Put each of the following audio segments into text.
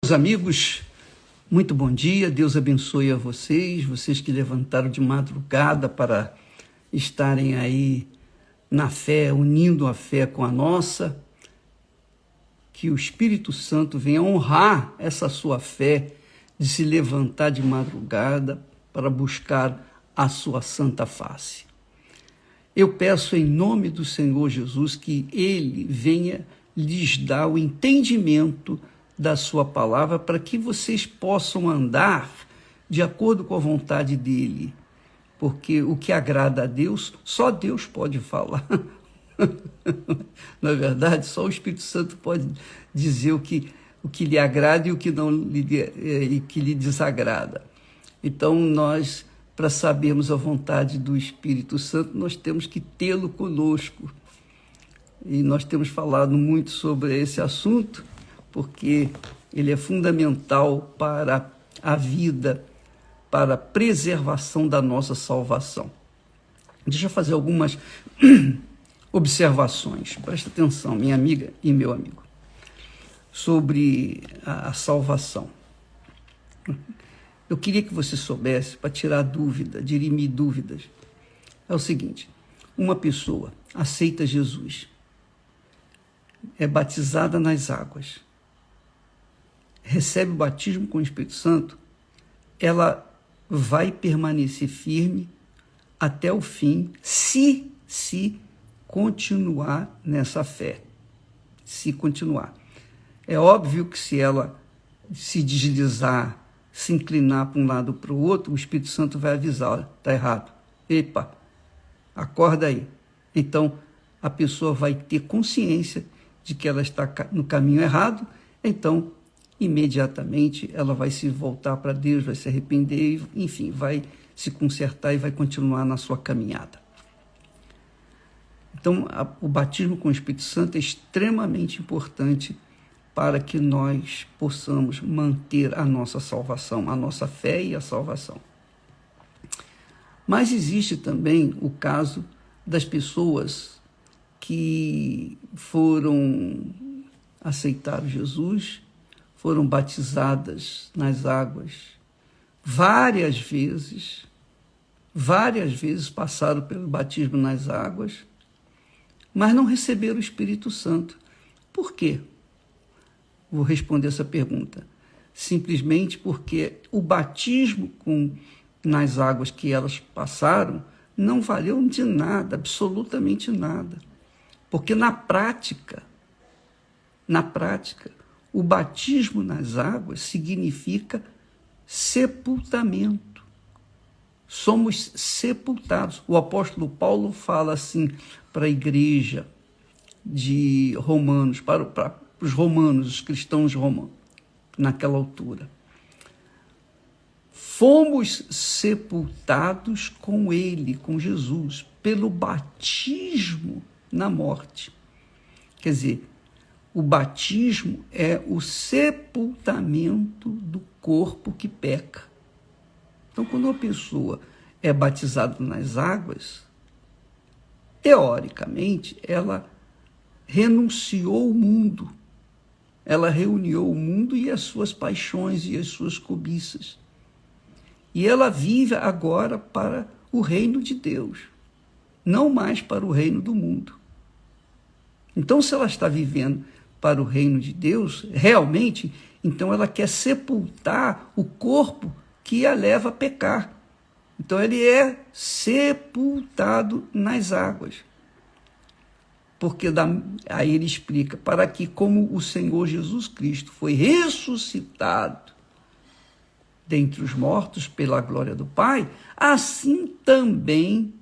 Meus amigos, muito bom dia, Deus abençoe a vocês que levantaram de madrugada para estarem aí na fé, unindo a fé com a nossa, que o Espírito Santo venha honrar essa sua fé de se levantar de madrugada para buscar a sua santa face. Eu peço em nome do Senhor Jesus que Ele venha lhes dar o entendimento da sua palavra para que vocês possam andar de acordo com a vontade dEle. Porque o que agrada a Deus, só Deus pode falar. Na verdade, só o Espírito Santo pode dizer o que lhe agrada e o que não lhe desagrada. Então, nós, para sabermos a vontade do Espírito Santo, nós temos que tê-lo conosco. E nós temos falado muito sobre esse assunto, porque ele é fundamental para a vida, para a preservação da nossa salvação. Deixa eu fazer algumas observações. Presta atenção, minha amiga e meu amigo, sobre a salvação. Eu queria que você soubesse, para tirar dúvida, dirimir dúvidas, é o seguinte: uma pessoa aceita Jesus, é batizada nas águas, recebe o batismo com o Espírito Santo, ela vai permanecer firme até o fim, se continuar nessa fé. Se continuar. É óbvio que se ela se deslizar, se inclinar para um lado ou para o outro, o Espírito Santo vai avisar: está errado. Epa, acorda aí. Então, a pessoa vai ter consciência de que ela está no caminho errado, então, imediatamente, ela vai se voltar para Deus, vai se arrepender, enfim, vai se consertar e vai continuar na sua caminhada. Então, o batismo com o Espírito Santo é extremamente importante para que nós possamos manter a nossa salvação, a nossa fé e a salvação. Mas existe também o caso das pessoas que aceitaram Jesus, foram batizadas nas águas várias vezes passaram pelo batismo nas águas, mas não receberam o Espírito Santo. Por quê? Vou responder essa pergunta. Simplesmente porque o batismo nas águas que elas passaram não valeu de nada, absolutamente nada. Porque na prática, o batismo nas águas significa sepultamento. Somos sepultados. O apóstolo Paulo fala assim para a igreja de Romanos, para os romanos, os cristãos romanos, naquela altura. Fomos sepultados com ele, com Jesus, pelo batismo na morte. Quer dizer, o batismo é o sepultamento do corpo que peca. Então, quando uma pessoa é batizada nas águas, teoricamente, ela renunciou ao mundo. Ela reuniu o mundo e as suas paixões e as suas cobiças. E ela vive agora para o reino de Deus, não mais para o reino do mundo. Então, se ela está vivendo para o reino de Deus, realmente, então ela quer sepultar o corpo que a leva a pecar. Então, ele é sepultado nas águas. Porque aí ele explica, para que como o Senhor Jesus Cristo foi ressuscitado dentre os mortos pela glória do Pai, assim também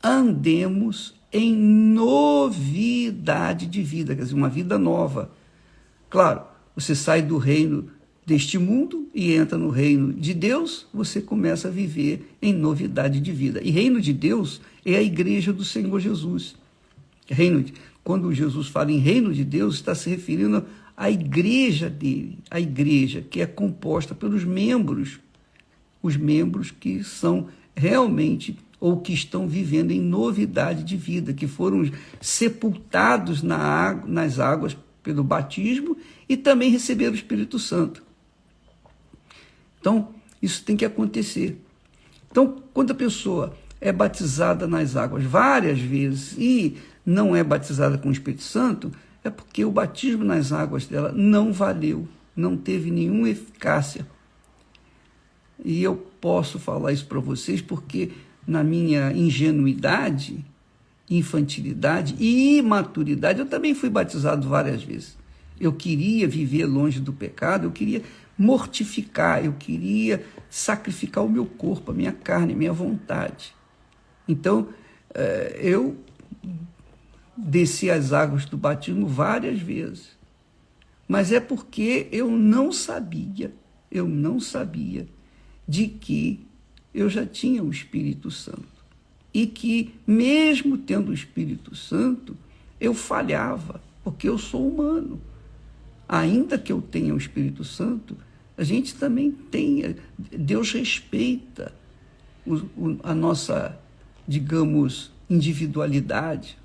andemos em novidade de vida, quer dizer, uma vida nova. Claro, você sai do reino deste mundo e entra no reino de Deus, você começa a viver em novidade de vida. E reino de Deus é a igreja do Senhor Jesus. Quando Jesus fala em reino de Deus, está se referindo à igreja dele, a igreja que é composta pelos membros, os membros que são realmente ou que estão vivendo em novidade de vida, que foram sepultados nas águas pelo batismo e também receberam o Espírito Santo. Então, isso tem que acontecer. Então, quando a pessoa é batizada nas águas várias vezes e não é batizada com o Espírito Santo, é porque o batismo nas águas dela não valeu, não teve nenhuma eficácia. E eu posso falar isso para vocês porque na minha ingenuidade, infantilidade e imaturidade, eu também fui batizado várias vezes. Eu queria viver longe do pecado, eu queria mortificar, eu queria sacrificar o meu corpo, a minha carne, a minha vontade. Então, eu desci as águas do batismo várias vezes. Mas é porque eu não sabia de que eu já tinha o Espírito Santo. E que, mesmo tendo o Espírito Santo, eu falhava, porque eu sou humano. Ainda que eu tenha o Espírito Santo, a gente também tem, Deus respeita a nossa, digamos, individualidade.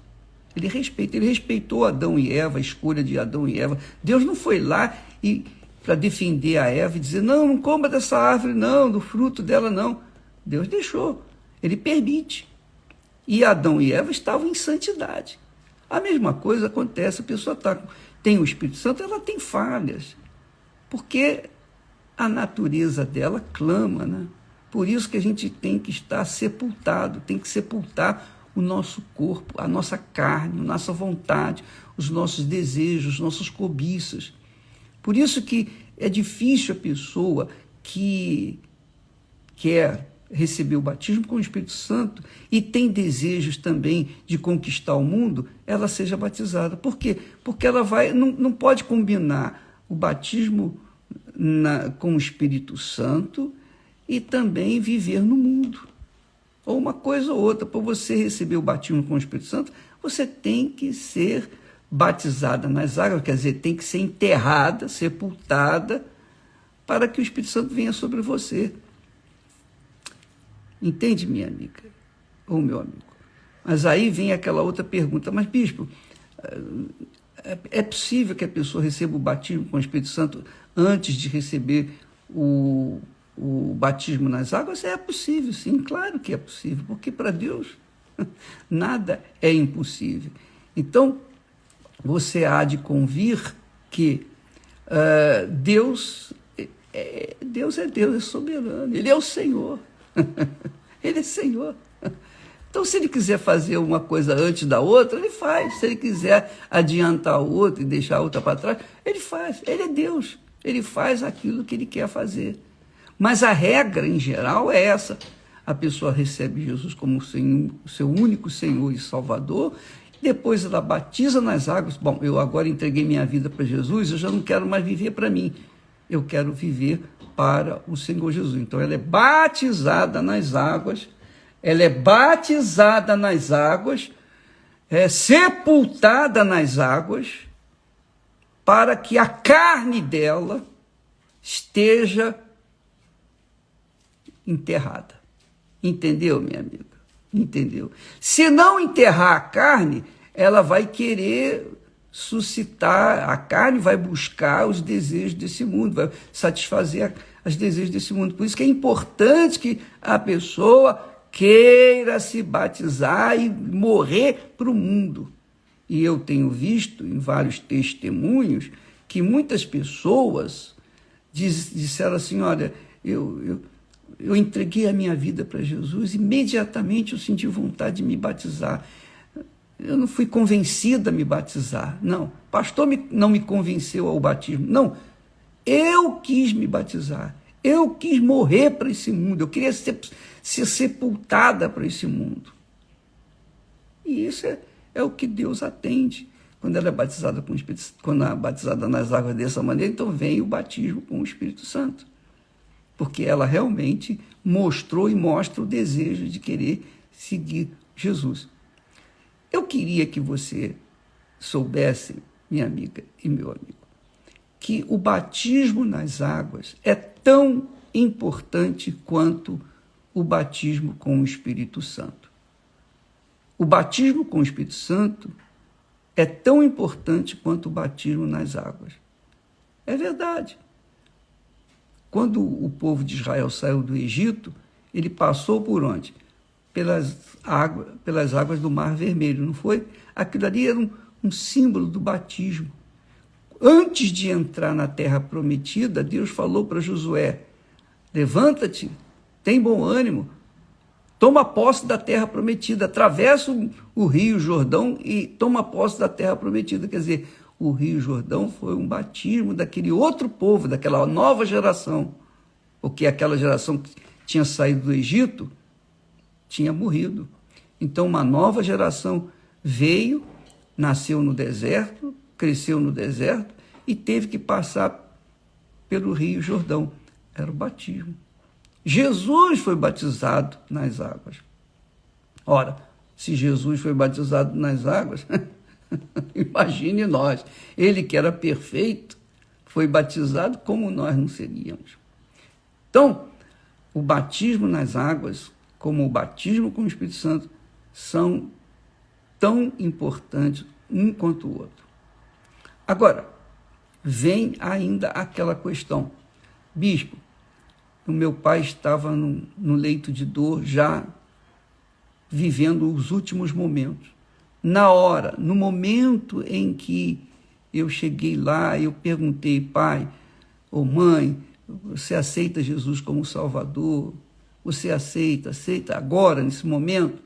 Ele respeitou Adão e Eva, a escolha de Adão e Eva. Deus não foi lá para defender a Eva e dizer, não coma dessa árvore, não, do fruto dela, não. Deus deixou, ele permite. E Adão e Eva estavam em santidade. A mesma coisa acontece, a pessoa tem o Espírito Santo, ela tem falhas, porque a natureza dela clama, né? Por isso que a gente tem que estar sepultado, tem que sepultar o nosso corpo, a nossa carne, a nossa vontade, os nossos desejos, nossas cobiças. Por isso que é difícil a pessoa que quer receber o batismo com o Espírito Santo e tem desejos também de conquistar o mundo, ela seja batizada. Por quê? Porque ela não pode combinar o batismo com o Espírito Santo e também viver no mundo. Ou uma coisa ou outra. Para você receber o batismo com o Espírito Santo, você tem que ser batizada nas águas, quer dizer, tem que ser enterrada, sepultada, para que o Espírito Santo venha sobre você. Entende, minha amiga? Ou meu amigo? Mas aí vem aquela outra pergunta, mas bispo, é possível que a pessoa receba o batismo com o Espírito Santo antes de receber o batismo nas águas? É possível, sim, claro que é possível, porque para Deus nada é impossível. Então, você há de convir que Deus é Deus, é soberano, Ele é o Senhor. Ele é Senhor. Então, se ele quiser fazer uma coisa antes da outra, ele faz. Se ele quiser adiantar a outra e deixar a outra para trás, ele faz. Ele é Deus. Ele faz aquilo que ele quer fazer. Mas a regra, em geral, é essa. A pessoa recebe Jesus como seu único Senhor e Salvador, depois ela batiza nas águas. Bom, eu agora entreguei minha vida para Jesus, eu já não quero mais viver para mim. Eu quero viver para o Senhor Jesus. Então, ela é batizada nas águas, é sepultada nas águas, para que a carne dela esteja enterrada. Entendeu, minha amiga? Entendeu? Se não enterrar a carne, ela vai querer suscitar, a carne vai buscar os desejos desse mundo, vai satisfazer os desejos desse mundo. Por isso que é importante que a pessoa queira se batizar e morrer para o mundo. E eu tenho visto em vários testemunhos que muitas pessoas disseram assim, olha, eu entreguei a minha vida para Jesus, imediatamente eu senti vontade de me batizar. Eu não fui convencida a me batizar, não. O pastor não me convenceu ao batismo, não. Eu quis me batizar, eu quis morrer para esse mundo, eu queria ser sepultada para esse mundo. E isso é o que Deus atende. Quando ela é batizada com o Espírito Santo, quando ela é batizada nas águas dessa maneira, então vem o batismo com o Espírito Santo. Porque ela realmente mostrou e mostra o desejo de querer seguir Jesus. Eu queria que você soubesse, minha amiga e meu amigo, que o batismo nas águas é tão importante quanto o batismo com o Espírito Santo. O batismo com o Espírito Santo é tão importante quanto o batismo nas águas. É verdade. quando o povo de Israel saiu do Egito, ele passou por onde? Pelas águas do Mar Vermelho, não foi? Aquilo ali era um símbolo do batismo. Antes de entrar na terra prometida, Deus falou para Josué: levanta-te, tem bom ânimo, toma posse da terra prometida, atravessa o rio Jordão e toma posse da terra prometida. Quer dizer, o rio Jordão foi um batismo daquele outro povo, daquela nova geração, porque aquela geração que tinha saído do Egito tinha morrido. Então uma nova geração veio, nasceu no deserto, cresceu no deserto e teve que passar pelo rio Jordão. Era o batismo. Jesus foi batizado nas águas. Ora, se Jesus foi batizado nas águas, imagine nós. Ele que era perfeito, foi batizado como nós não seríamos. Então, o batismo nas águas, como o batismo com o Espírito Santo, são tão importantes um quanto o outro. Agora, vem ainda aquela questão. Bispo, o meu pai estava no leito de dor, já vivendo os últimos momentos. No momento em que eu cheguei lá, eu perguntei: pai ou mãe, você aceita Jesus como Salvador? Você aceita agora, nesse momento?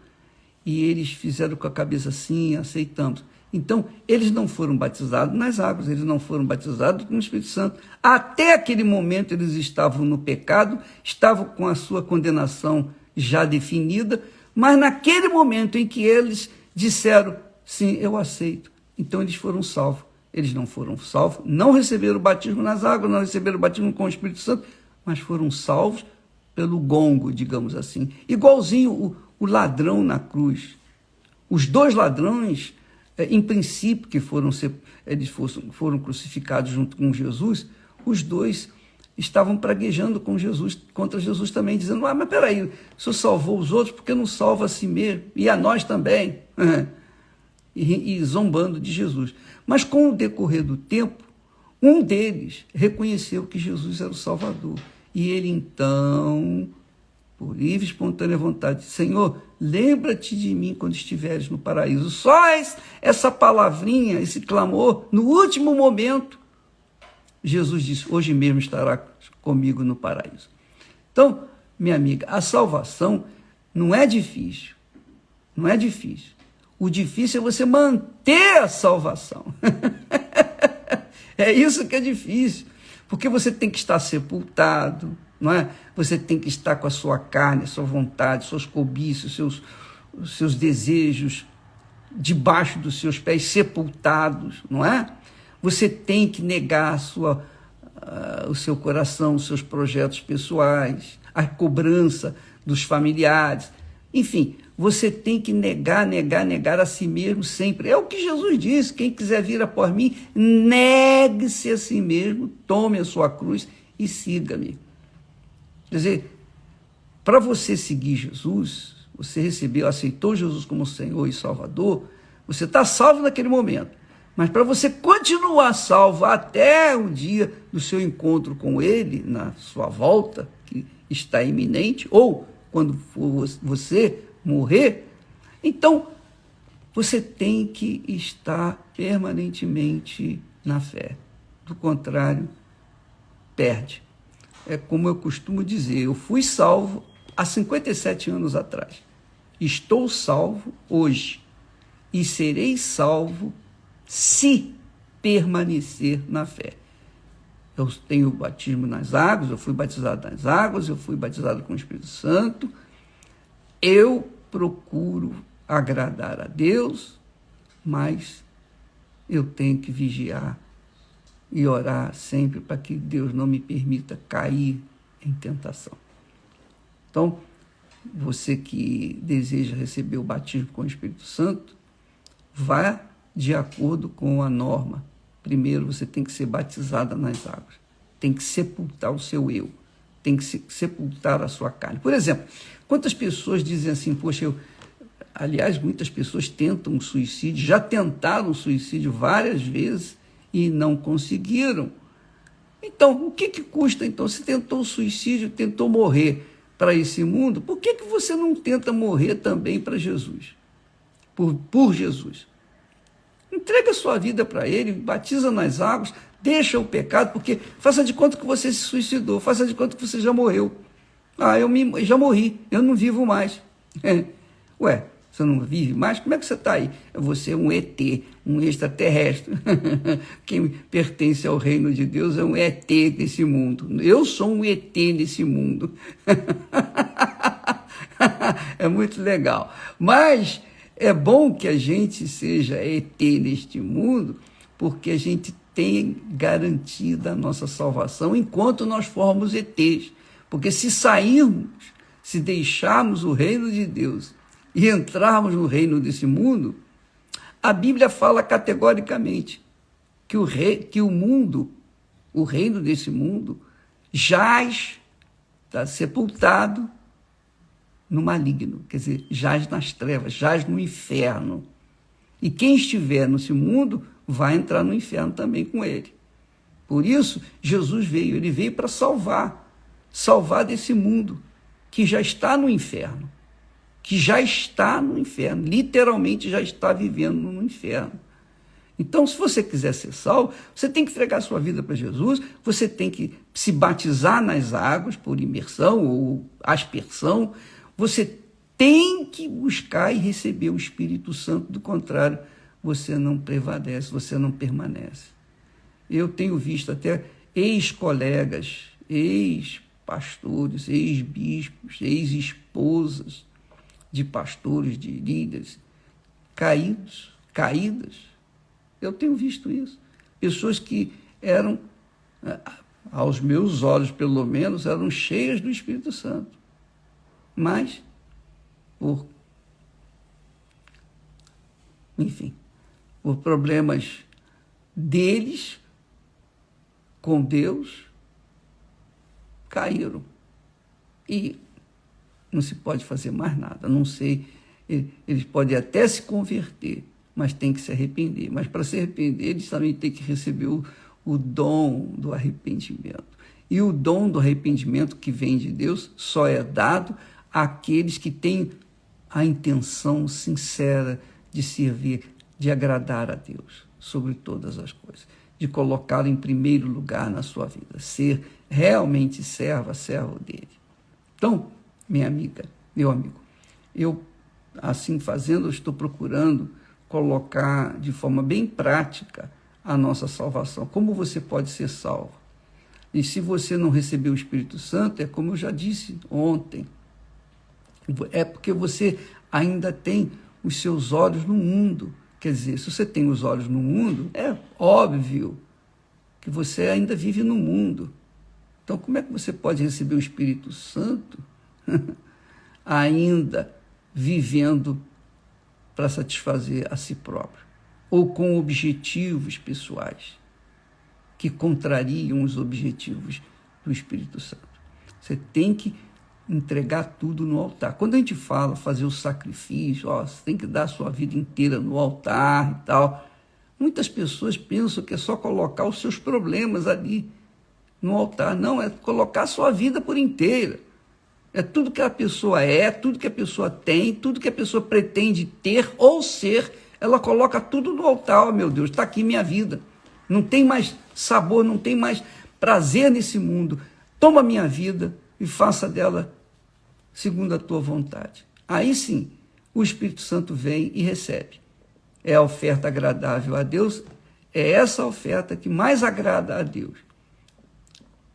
E eles fizeram com a cabeça assim: aceitamos. Então, eles não foram batizados nas águas, eles não foram batizados com o Espírito Santo. Até aquele momento eles estavam no pecado, estavam com a sua condenação já definida, mas naquele momento em que eles disseram: sim, eu aceito, então eles foram salvos. Eles não foram salvos, não receberam o batismo nas águas, não receberam o batismo com o Espírito Santo, mas foram salvos pelo gongo, digamos assim. Igualzinho o ladrão na cruz. Os dois ladrões, em princípio, que eles foram crucificados junto com Jesus, os dois estavam praguejando com Jesus, contra Jesus também, dizendo: mas peraí, o senhor salvou os outros, por que não salva a si mesmo? E a nós também. E zombando de Jesus. Mas com o decorrer do tempo, um deles reconheceu que Jesus era o Salvador. E ele então, por livre e espontânea vontade, disse: Senhor, lembra-te de mim quando estiveres no paraíso. Só essa palavrinha, esse clamor, no último momento, Jesus disse: hoje mesmo estará comigo no paraíso. Então, minha amiga, a salvação não é difícil. Não é difícil. O difícil é você manter a salvação. É isso que é difícil. Porque você tem que estar sepultado, não é? Você tem que estar com a sua carne, a sua vontade, suas cobiças, seus desejos debaixo dos seus pés, sepultados, não é? Você tem que negar o seu coração, os seus projetos pessoais, a cobrança dos familiares. Enfim, você tem que negar a si mesmo sempre. É o que Jesus disse: quem quiser vir após mim, negue-se a si mesmo, tome a sua cruz e siga-me. Quer dizer, para você seguir Jesus, você aceitou Jesus como Senhor e Salvador, você está salvo naquele momento. Mas para você continuar salvo até o dia do seu encontro com Ele, na sua volta, que está iminente, ou quando for você morrer, então você tem que estar permanentemente na fé. Do contrário, perde. É como eu costumo dizer: eu fui salvo há 57 anos atrás. Estou salvo hoje e serei salvo se permanecer na fé. Eu tenho o batismo nas águas, eu fui batizado nas águas, eu fui batizado com o Espírito Santo. Eu procuro agradar a Deus, mas eu tenho que vigiar e orar sempre para que Deus não me permita cair em tentação. Então, você que deseja receber o batismo com o Espírito Santo, vá de acordo com a norma. Primeiro, você tem que ser batizada nas águas, tem que sepultar o seu eu, tem que sepultar a sua carne. Por exemplo, quantas pessoas dizem assim: poxa, aliás, muitas pessoas tentam suicídio, já tentaram suicídio várias vezes e não conseguiram. Então, o que custa, então? Você tentou o suicídio, tentou morrer para esse mundo, por que você não tenta morrer também para Jesus? Por Jesus. Entrega a sua vida para Ele, batiza nas águas, deixa o pecado, porque faça de conta que você se suicidou, faça de conta que você já morreu. Eu já morri, eu não vivo mais. Ué, você não vive mais? Como é que você está aí? Você é um ET, um extraterrestre. Quem pertence ao reino de Deus é um ET desse mundo. Eu sou um ET nesse mundo. É muito legal. Mas é bom que a gente seja ET neste mundo, porque a gente tem garantida a nossa salvação enquanto nós formos ETs. Porque se sairmos, se deixarmos o reino de Deus e entrarmos no reino desse mundo, a Bíblia fala categoricamente que o mundo, o reino desse mundo, jaz, está sepultado no maligno, quer dizer, jaz nas trevas, jaz no inferno. E quem estiver nesse mundo vai entrar no inferno também com ele. Por isso, Jesus veio, ele veio para salvar desse mundo que já está no inferno, literalmente já está vivendo no inferno. Então, se você quiser ser salvo, você tem que entregar sua vida para Jesus, você tem que se batizar nas águas por imersão ou aspersão, você tem que buscar e receber o Espírito Santo, do contrário, você não prevalece, você não permanece. Eu tenho visto até ex-colegas, ex-pastores, ex-bispos, ex-esposas de pastores, de líderes, caídas. Eu tenho visto isso. Pessoas que eram, aos meus olhos pelo menos, eram cheias do Espírito Santo. Mas, por problemas deles com Deus, caíram. E não se pode fazer mais nada. Não sei, eles podem até se converter, mas tem que se arrepender. Mas para se arrepender, eles também têm que receber o dom do arrependimento. E o dom do arrependimento que vem de Deus só é dado àqueles que têm a intenção sincera de servir, de agradar a Deus sobre todas as coisas, de colocá-lo em primeiro lugar na sua vida, ser realmente servo dele. Então, minha amiga, meu amigo, eu, assim fazendo, eu estou procurando colocar de forma bem prática a nossa salvação. Como você pode ser salvo? E se você não recebeu o Espírito Santo, é como eu já disse ontem, é porque você ainda tem os seus olhos no mundo. Quer dizer, se você tem os olhos no mundo, é óbvio que você ainda vive no mundo. Então, como é que você pode receber o Espírito Santo ainda vivendo para satisfazer a si próprio? Ou com objetivos pessoais que contrariam os objetivos do Espírito Santo? Você tem que entregar tudo no altar. Quando a gente fala fazer o sacrifício, você tem que dar a sua vida inteira no altar e tal, muitas pessoas pensam que é só colocar os seus problemas ali no altar. Não, é colocar a sua vida por inteira. É tudo que a pessoa é, tudo que a pessoa tem, tudo que a pessoa pretende ter ou ser, ela coloca tudo no altar. Oh, meu Deus, está aqui minha vida. Não tem mais sabor, não tem mais prazer nesse mundo. Toma minha vida e faça dela segundo a tua vontade. Aí sim, o Espírito Santo vem e recebe. É a oferta agradável a Deus, é essa oferta que mais agrada a Deus.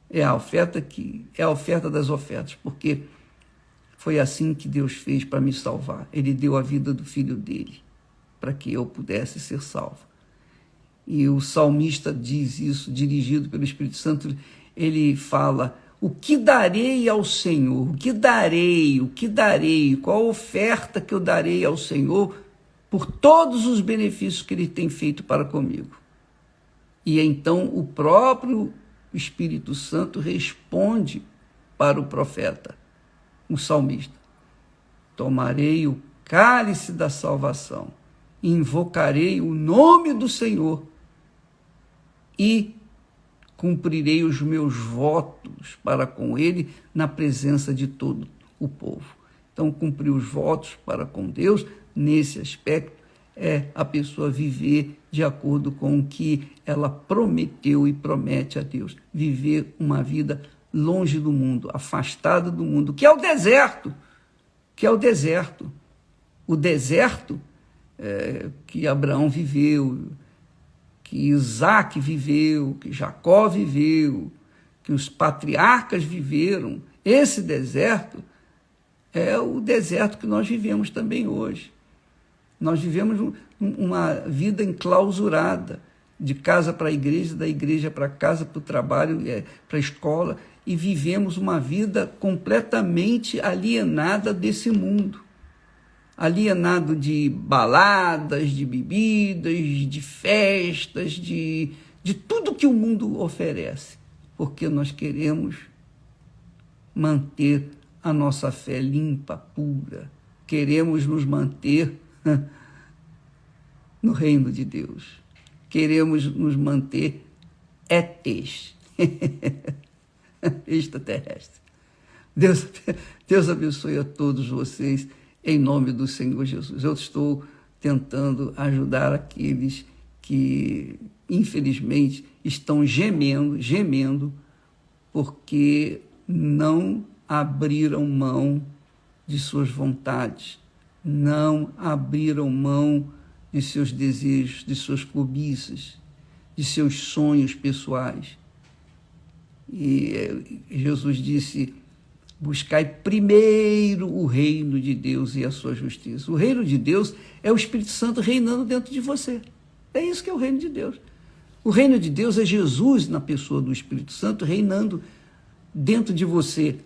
É a oferta das ofertas, porque foi assim que Deus fez para me salvar. Ele deu a vida do Filho dele, para que eu pudesse ser salvo. E o salmista diz isso, dirigido pelo Espírito Santo, ele fala: o que darei ao Senhor? O que darei? O que darei? Qual a oferta que eu darei ao Senhor por todos os benefícios que Ele tem feito para comigo? E então o próprio Espírito Santo responde para o profeta, o salmista: tomarei o cálice da salvação, invocarei o nome do Senhor e cumprirei os meus votos para com ele na presença de todo o povo. Então, cumprir os votos para com Deus, nesse aspecto, é a pessoa viver de acordo com o que ela prometeu e promete a Deus. Viver uma vida longe do mundo, afastada do mundo, que é o deserto. Que é o deserto. O deserto que Abraão viveu, que Isaac viveu, que Jacó viveu, que os patriarcas viveram. Esse deserto é o deserto que nós vivemos também hoje. Nós vivemos uma vida enclausurada, de casa para a igreja, da igreja para casa, para o trabalho, para a escola, e vivemos uma vida completamente alienada desse mundo. Alienado de baladas, de bebidas, de festas, de tudo que o mundo oferece, porque nós queremos manter a nossa fé limpa, pura, queremos nos manter no reino de Deus, queremos nos manter ETs, extraterrestres. Deus abençoe a todos vocês, em nome do Senhor Jesus. Eu estou tentando ajudar aqueles que, infelizmente, estão gemendo, porque não abriram mão de suas vontades, não abriram mão de seus desejos, de suas cobiças, de seus sonhos pessoais. E Jesus disse: buscai primeiro o reino de Deus e a sua justiça. O reino de Deus é o Espírito Santo reinando dentro de você. É isso que é o reino de Deus. O reino de Deus é Jesus na pessoa do Espírito Santo reinando dentro de você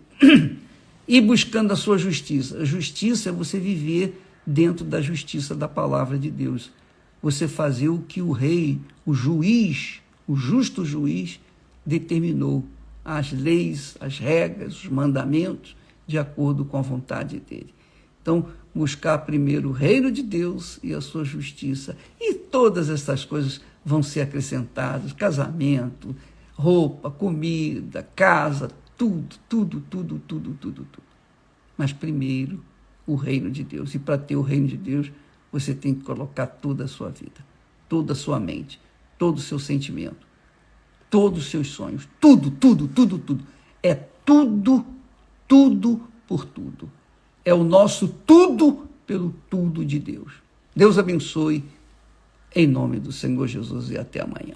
e buscando a sua justiça. A justiça é você viver dentro da justiça da palavra de Deus. Você fazer o que o rei, o juiz, o justo juiz determinou. As leis, as regras, os mandamentos, de acordo com a vontade dele. Então, buscar primeiro o reino de Deus e a sua justiça, e todas essas coisas vão ser acrescentadas: casamento, roupa, comida, casa, tudo. Mas primeiro, o reino de Deus. E para ter o reino de Deus, você tem que colocar toda a sua vida, toda a sua mente, todo o seu sentimento, todos os seus sonhos, tudo. É tudo por tudo. É o nosso tudo pelo tudo de Deus. Deus abençoe, em nome do Senhor Jesus, e até amanhã.